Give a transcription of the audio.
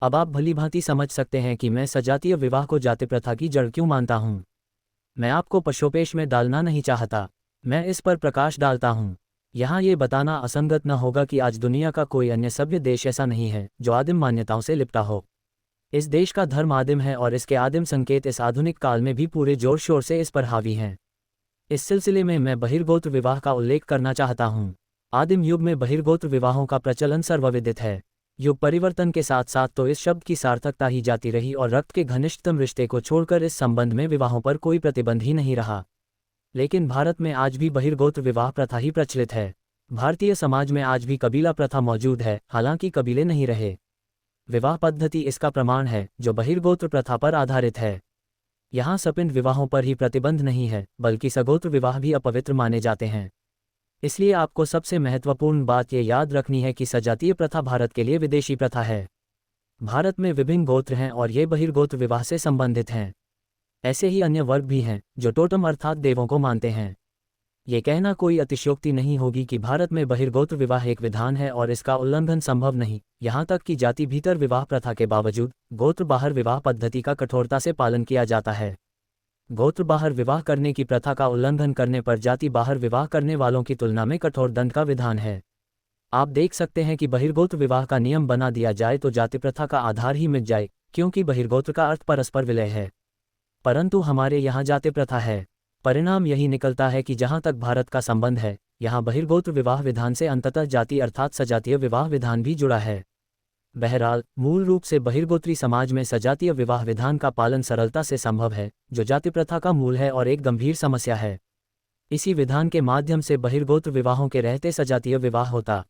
अब आप भलीभांति समझ सकते हैं कि मैं सजातीय विवाह को जाति प्रथा की जड़ क्यों मानता हूँ। मैं आपको पशोपेश में डालना नहीं चाहता, मैं इस पर प्रकाश डालता हूँ। यहाँ ये बताना असंगत न होगा कि आज दुनिया का कोई अन्य सभ्य देश ऐसा नहीं है जो आदिम मान्यताओं से लिपटा हो। इस देश का धर्म आदिम है और इसके आदिम संकेत इस आधुनिक काल में भी पूरे जोर शोर से इस पर हावी हैं। इस सिलसिले में मैं बहिर्गोत्र विवाह का उल्लेख करना चाहता हूँ। आदिम युग में बहिर्गोत्र विवाहों का प्रचलन सर्वविदित है। युग परिवर्तन के साथ साथ तो इस शब्द की सार्थकता ही जाती रही और रक्त के घनिष्ठतम रिश्ते को छोड़कर इस संबंध में विवाहों पर कोई प्रतिबंध ही नहीं रहा। लेकिन भारत में आज भी बहिर्गोत्र विवाह प्रथा ही प्रचलित है। भारतीय समाज में आज भी कबीला प्रथा मौजूद है, हालांकि कबीले नहीं रहे। विवाह पद्धति इसका प्रमाण है जो बहिर्गोत्र प्रथा पर आधारित है। यहाँ सपिंड विवाहों पर ही प्रतिबंध नहीं है, बल्कि सगोत्र विवाह भी अपवित्र माने जाते हैं। इसलिए आपको सबसे महत्वपूर्ण बात यह याद रखनी है कि सजातीय प्रथा भारत के लिए विदेशी प्रथा है। भारत में विभिन्न गोत्र हैं और ये बहिर्गोत्र विवाह से संबंधित हैं। ऐसे ही अन्य वर्ग भी हैं जो टोटम अर्थात देवों को मानते हैं। ये कहना कोई अतिशयोक्ति नहीं होगी कि भारत में बहिर्गोत्र विवाह एक विधान है और इसका उल्लंघन संभव नहीं, यहाँ तक कि जाति भीतर विवाह प्रथा के बावजूद गोत्र बाहर विवाह पद्धति का कठोरता से पालन किया जाता है। गोत्र बाहर विवाह करने की प्रथा का उल्लंघन करने पर जाति बाहर विवाह करने वालों की तुलना में कठोर दंड का विधान है। आप देख सकते हैं कि बहिर्गोत्र विवाह का नियम बना दिया जाए तो जाति प्रथा का आधार ही मिट जाए, क्योंकि बहिर्गोत्र का अर्थ परस्पर विलय है। परंतु हमारे यहाँ जाति प्रथा है। परिणाम यही निकलता है कि जहाँ तक भारत का संबंध है, यहाँ बहिर्गोत्र विवाह विधान से अंततः जाति अर्थात सजातीय विवाह विधान भी जुड़ा है। बहरहाल मूल रूप से बहिर्गोत्री समाज में सजातीय विवाह विधान का पालन सरलता से संभव है, जो जाति प्रथा का मूल है और एक गंभीर समस्या है। इसी विधान के माध्यम से बहिर्गोत्र विवाहों के रहते सजातीय विवाह होता।